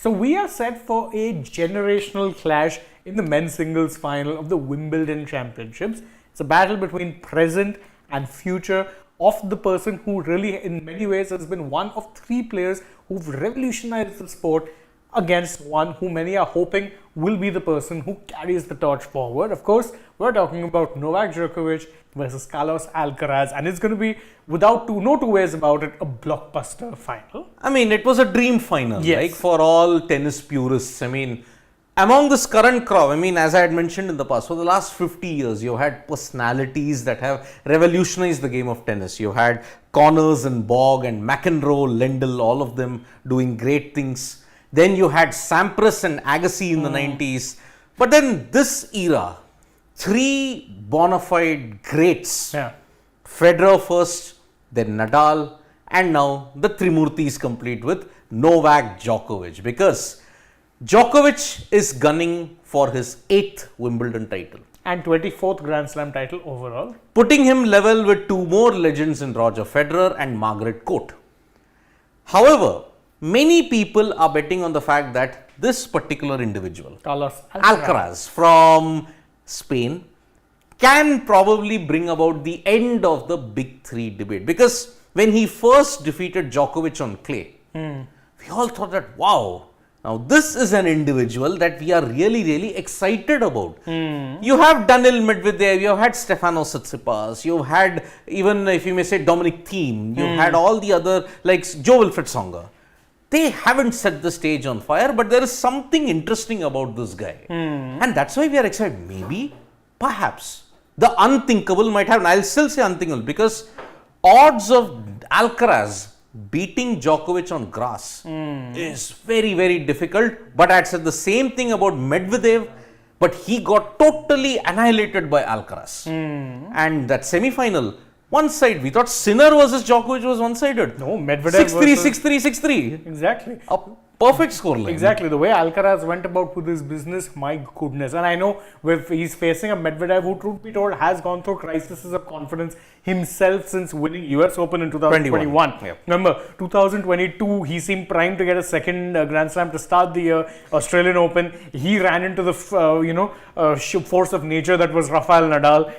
So we are set for a generational clash in the men's singles final of the Wimbledon Championships. It's a battle between present and future of the person who really, in many ways, has been one of three players who've revolutionized the sport against one who many are hoping will be the person who carries the torch forward. Of course, we're talking about Novak Djokovic versus Carlos Alcaraz, and it's going to be, without no two ways about it, a blockbuster final. I mean, it was a dream final, Yes. like for all tennis purists. I mean, among this current crowd, I mean, as I had mentioned in the past, for the last 50 years, you've had personalities that have revolutionized the game of tennis. You've had Connors and Borg and McEnroe, Lendl, all of them doing great things. Then you had Sampras and Agassi in the 90s. But then this era, three bona fide greats. Yeah. Federer first, then Nadal, and now the Trimurti is complete with Novak Djokovic, because Djokovic is gunning for his 8th Wimbledon title, And 24th Grand Slam title overall. putting him level with two more legends in Roger Federer and Margaret Court. However, many people are betting on the fact that this particular individual, Carlos Alcaraz from Spain, can probably bring about the end of the big three debate. Because when he first defeated Djokovic on clay, we all thought that, wow, now this is an individual that we are really excited about. You have Daniil Medvedev, you have had Stefanos Tsitsipas, you've had, even if you may say, Dominic Thiem, you've had all the other, like Joe Wilfried Tsonga. They haven't set the stage on fire, but there is something interesting about this guy. And that's why we are excited. Maybe, perhaps, the unthinkable might happen. I'll still say unthinkable, because odds of Alcaraz beating Djokovic on grass is very difficult. But I'd said the same thing about Medvedev, but he got totally annihilated by Alcaraz. And that semi-final, one side, we thought Sinner versus Djokovic was one-sided. No, Medvedev 6-3, 6-3, 6-3. Exactly. A perfect scoreline. Exactly. The way Alcaraz went about with his business, my goodness. And I know he's facing a Medvedev who, truth be told, has gone through crises of confidence himself since winning US Open in 2021. Yep. Remember, 2022, he seemed primed to get a second Grand Slam to start the year. Australian Open, he ran into the, force of nature that was Rafael Nadal.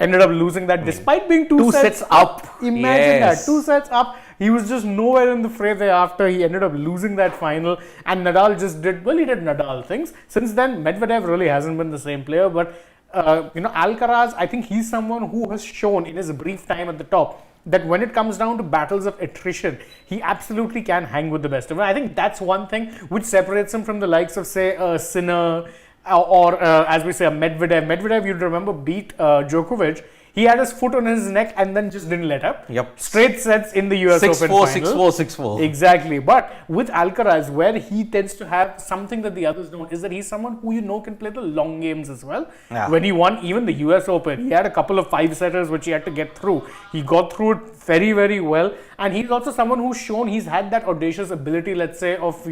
Ended up losing that despite being two sets up. Imagine that. 2 sets up. He was just nowhere in the fray thereafter. He ended up losing that final. And Nadal just did Nadal things. Since then, Medvedev really hasn't been the same player. But, Alcaraz, I think he's someone who has shown in his brief time at the top that when it comes down to battles of attrition, he absolutely can hang with the best of them. I think that's one thing which separates him from the likes of, say, Sinner, or as we say, a Medvedev. Medvedev, you'd remember, beat Djokovic. He had his foot on his neck and then just didn't let up. Yep. Straight sets in the US Open final. 6-4, 6-4. Exactly. But with Alcaraz, where he tends to have something that the others don't, is that he's someone who can play the long games as well. Yeah. When he won even the US Open, he had a couple of 5-setters which he had to get through. He got through it very well. And he's also someone who's shown he's had that audacious ability, let's say, of,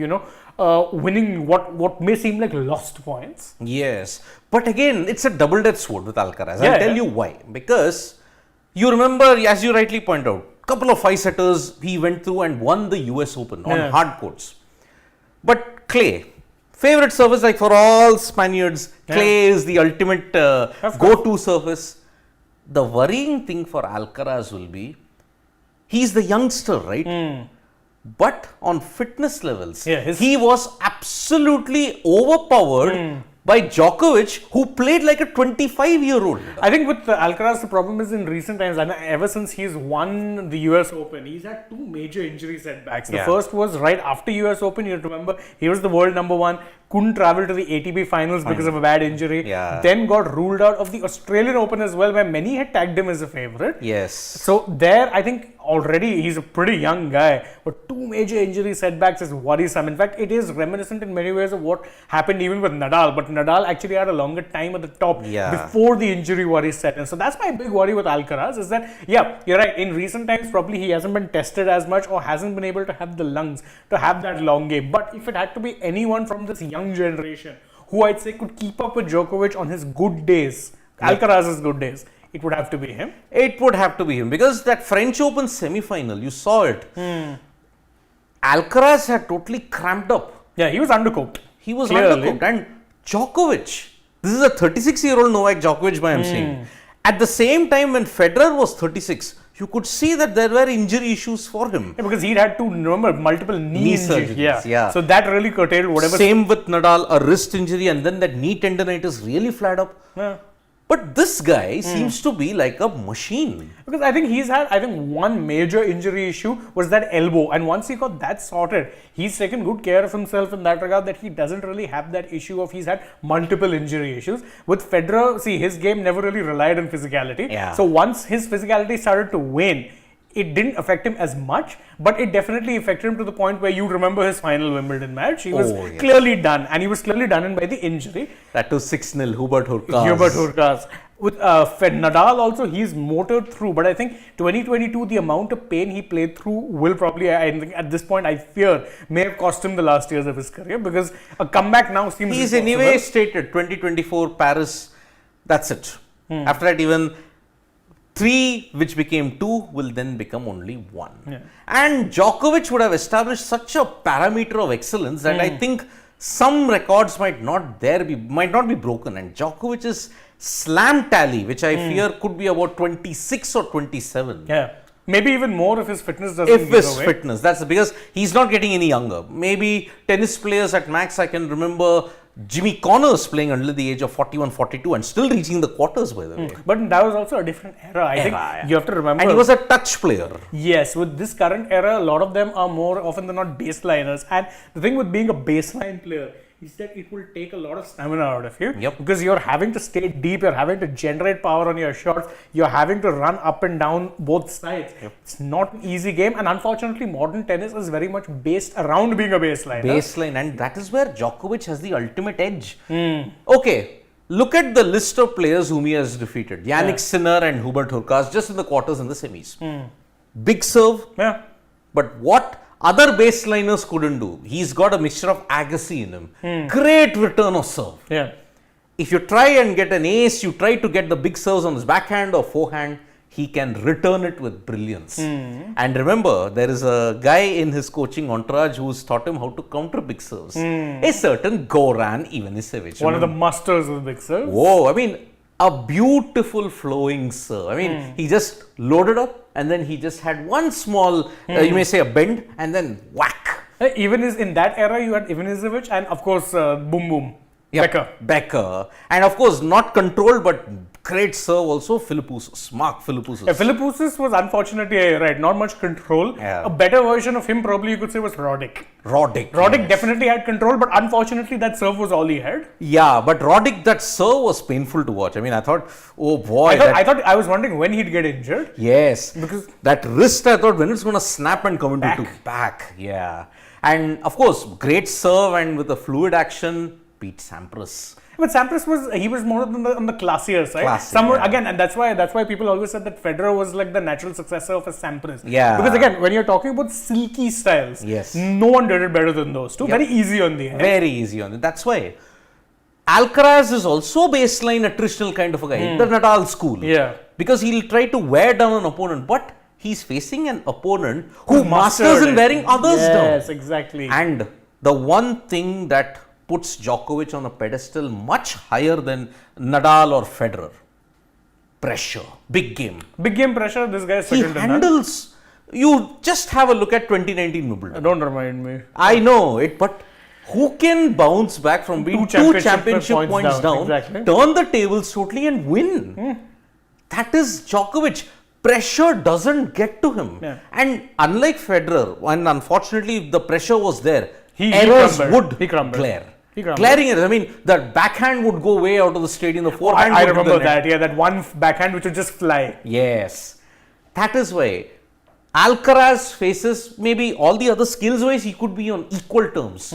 winning what may seem like lost points. Yes. But again, it's a double-edged sword with Alcaraz. I'll tell you why. Because you remember, as you rightly point out, couple of 5-setters he went through and won the US Open on hard courts. But clay, favorite surface, like for all Spaniards, clay is the ultimate go-to surface. The worrying thing for Alcaraz will be, he's the youngster, right? But on fitness levels, he was absolutely overpowered by Djokovic, who played like a 25-year-old. I think with Alcaraz, the problem is in recent times, and ever since he's won the US Open, he's had two major injury setbacks. The first was right after US Open. You remember, he was the world number one, couldn't travel to the ATP finals because of a bad injury. Then got ruled out of the Australian Open as well, where many had tagged him as a favorite. Yes. So there, I think already he's a pretty young guy, but two major injury setbacks is worrisome. In fact, it is reminiscent in many ways of what happened even with Nadal, but Nadal actually had a longer time at the top before the injury worries set in. So that's my big worry with Alcaraz, is that, you're right, in recent times probably he hasn't been tested as much or hasn't been able to have the lungs to have that long game. But if it had to be anyone from this young generation who I'd say could keep up with Djokovic on his good days, Alcaraz's good days, it would have to be him. It would have to be him, because that French Open semi-final, you saw it. Alcaraz had totally cramped up. Yeah, he was undercooked. He was Clearly. undercooked. And Djokovic, this is a 36-year-old Novak Djokovic, I'm saying. At the same time, when Federer was 36, you could see that there were injury issues for him. Yeah, because he'd had to, remember, multiple knee injuries. surgeries, yeah. So that really curtailed whatever. Same with Nadal, a wrist injury, and then that knee tendonitis really flared up. Yeah. But this guy seems to be like a machine. Because I think he's had, one major injury issue was that elbow. And once he got that sorted, he's taken good care of himself in that regard, that he doesn't really have that issue of he's had multiple injury issues. With Federer, see, his game never really relied on physicality. Yeah. So once his physicality started to wane, it didn't affect him as much, but it definitely affected him to the point where you remember his final Wimbledon match. He was clearly done, and he was clearly done by the injury. That was 6-0, Hubert Hurkacz. Hubert Hurkacz. With Nadal also, he's motored through, but I think 2022, the amount of pain he played through will probably, I think at this point, I fear, may have cost him the last years of his career, because a comeback now seems He's impossible. anyway stated 2024 Paris, that's it. After that, even 3, which became 2, will then become only 1. Yeah. And Djokovic would have established such a parameter of excellence that I think some records might not be broken. And Djokovic's slam tally, which I fear could be about 26 or 27. Yeah. Maybe even more if his fitness doesn't If give his away. fitness, that's because he's not getting any younger. Maybe tennis players at max, I can remember Jimmy Connors playing until the age of 41, 42 and still reaching the quarters, by the way. But that was also a different era. I think you have to remember. And he was a touch player. Yes, with this current era, a lot of them are more often than not baseliners. And the thing with being a baseline player is that it will take a lot of stamina out of you. Yep. Because you're having to stay deep, you're having to generate power on your shots, you're having to run up and down both sides. Yep. It's not an easy game, and unfortunately, modern tennis is very much based around being a baseliner. Baseline, and that is where Djokovic has the ultimate edge. Okay, look at the list of players whom he has defeated. Yannick Sinner and Hubert Hurkacz just in the quarters and the semis. Big serve, Yeah. but what other baseliners couldn't do? He's got a mixture of Agassi in him. Great return of serve. Yeah. If you try and get an ace, you try to get the big serves on his backhand or forehand, he can return it with brilliance. And remember, there is a guy in his coaching entourage who's taught him how to counter big serves. A certain Goran Ivanisevic. One of the masters of the big serve. Whoa, I mean, a beautiful flowing serve. I mean, he just loaded up and then he just had one small, you may say a bend, and then whack. Even in that era, you had Ivanisevic and of course Boom Boom. Becker. And of course, not controlled, but great serve also, Philippoussis, Mark Philippoussis. Philippoussis was unfortunately not much control. Yeah. A better version of him probably you could say was Roddick. Roddick Definitely had control, but unfortunately that serve was all he had. Yeah, but Roddick, that serve was painful to watch. I mean, I thought, oh boy. I was wondering when he'd get injured. Yes, Because that wrist, I thought, when it's going to snap and come into back. Yeah. And of course, great serve and with a fluid action, beat Sampras. But Sampras was more on the classier side. Classy, Again, and that's why people always said that Federer was like the natural successor of a Sampras. Yeah. Because again, when you're talking about silky styles, yes, no one did it better than those two. Very easy on the head. Very easy on it. That's why Alcaraz is also baseline attritional kind of a guy. The Nadal school. Yeah. Because he'll try to wear down an opponent, but he's facing an opponent who masters in wearing others down. Yes, exactly. And the one thing that puts Djokovic on a pedestal much higher than Nadal or Federer. Pressure. Big game. Big game pressure, this guy is second to none. Handles. You just have a look at 2019 Wimbledon. Don't remind me. I know it, but who can bounce back from being two championship points down, turn the tables totally and win? That is Djokovic. Pressure doesn't get to him. Yeah. And unlike Federer, and unfortunately the pressure was there, errors would glare. Glaring errors. I mean, that backhand would go way out of the stadium. The forehand I remember that. Yeah, that one backhand which would just fly. Yes. That is why Alcaraz faces maybe all the other skills wise he could be on equal terms.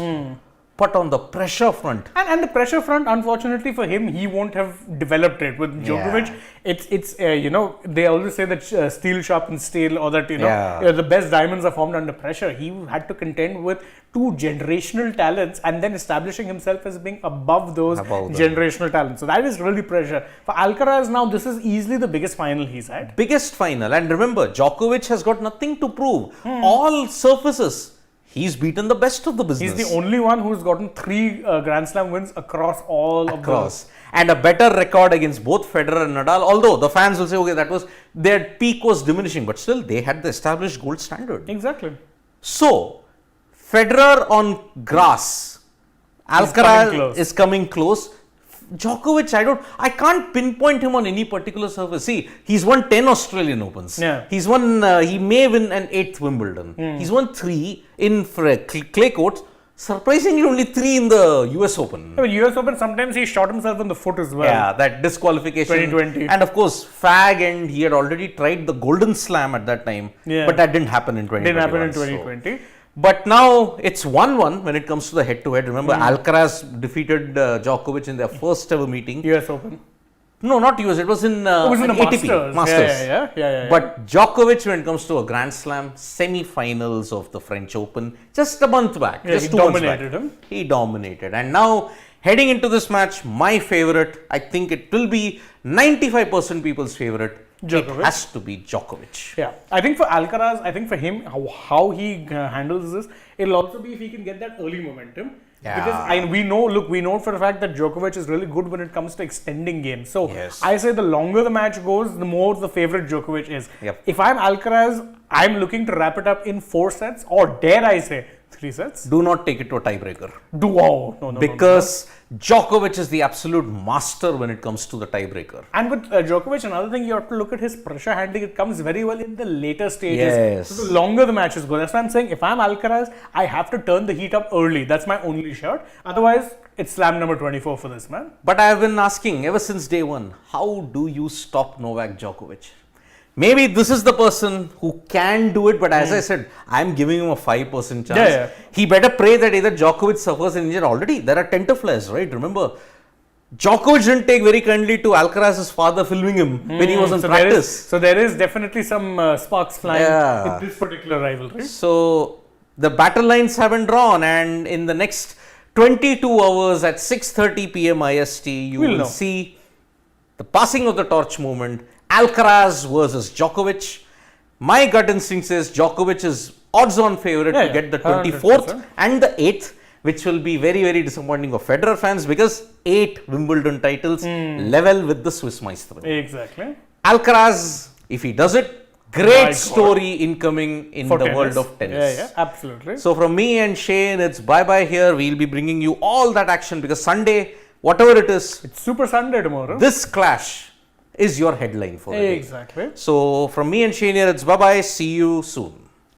But on the pressure front. And the pressure front, unfortunately for him, he won't have developed it. With Djokovic, it's they always say that steel sharpens steel, or that, the best diamonds are formed under pressure. He had to contend with two generational talents and then establishing himself as being above those generational talents. So that is really pressure. For Alcaraz now, this is easily the biggest final he's had. Biggest final. And remember, Djokovic has got nothing to prove. All surfaces He's beaten the best of the business. He's the only one who's gotten 3 Grand Slam wins across all of Across. And a better record against both Federer and Nadal. Although the fans will say, okay, that was their peak was diminishing, but still they had the established gold standard. Exactly. So, Federer on grass, Alcaraz is coming close. Djokovic, I can't pinpoint him on any particular surface. See, he's won 10 Australian Opens. Yeah. He's won, he may win an 8th Wimbledon. He's won 3 in clay courts. Surprisingly, only 3 in the US Open. I mean, US Open, sometimes he shot himself in the foot as well. Yeah, that disqualification. 2020. And of course, Fag, and he had already tried the Golden Slam at that time. Yeah. But that didn't happen in 2020. Didn't happen in 2020. But now it's 1-1 when it comes to the head-to-head. Remember, Alcaraz defeated Djokovic in their first ever meeting. US Open. No, not US. It was in, It was in the ATP. Masters. Yeah. But Djokovic, when it comes to a Grand Slam, semi-finals of the French Open, just a month back. Yeah, just he 2 months dominated back. him. He dominated. And now, heading into this match, my favorite, I think it will be 95% people's favorite. Djokovic. It has to be Djokovic. Yeah, I think for Alcaraz, I think for him, how he handles this, it'll also be if he can get that early momentum. Yeah. Because we know for a fact that Djokovic is really good when it comes to extending games. So Yes. I say the longer the match goes, the more the favorite Djokovic is. Yep. If I'm Alcaraz, I'm looking to wrap it up in 4 sets, or dare I say 3 sets. Do not take it to a tiebreaker. No. Because Djokovic is the absolute master when it comes to the tiebreaker. And with Djokovic, another thing you have to look at his pressure handling. It comes very well in the later stages. Yes. So the longer the matches go. That's why I'm saying if I'm Alcaraz, I have to turn the heat up early. That's my only shot. Otherwise, it's slam number 24 for this man. But I have been asking ever since day one, how do you stop Novak Djokovic? Maybe this is the person who can do it, but as I said, I'm giving him a 5% chance. Yeah. He better pray that either Djokovic suffers an injury already. There are tenterflares, right? Remember, Djokovic didn't take very kindly to Alcaraz's father filming him when he was in practice. There is definitely some sparks flying in this particular rivalry. So, the battle lines haven't drawn, and in the next 22 hours at 6:30 p.m. IST, you will see the passing of the torch moment. Alcaraz versus Djokovic. My gut instinct says Djokovic is odds-on favorite to get the 24th 100%. And the 8th, which will be very, very disappointing for Federer fans because 8 Wimbledon titles level with the Swiss Maestro. Exactly. Alcaraz, if he does it, great story incoming in the world of tennis. Yeah, absolutely. So from me and Shane, it's bye-bye here. We'll be bringing you all that action because Sunday, whatever it is, it's Super Sunday tomorrow. This clash is your headline for the day. Exactly. So from me and Shane here, it's bye-bye. See you soon.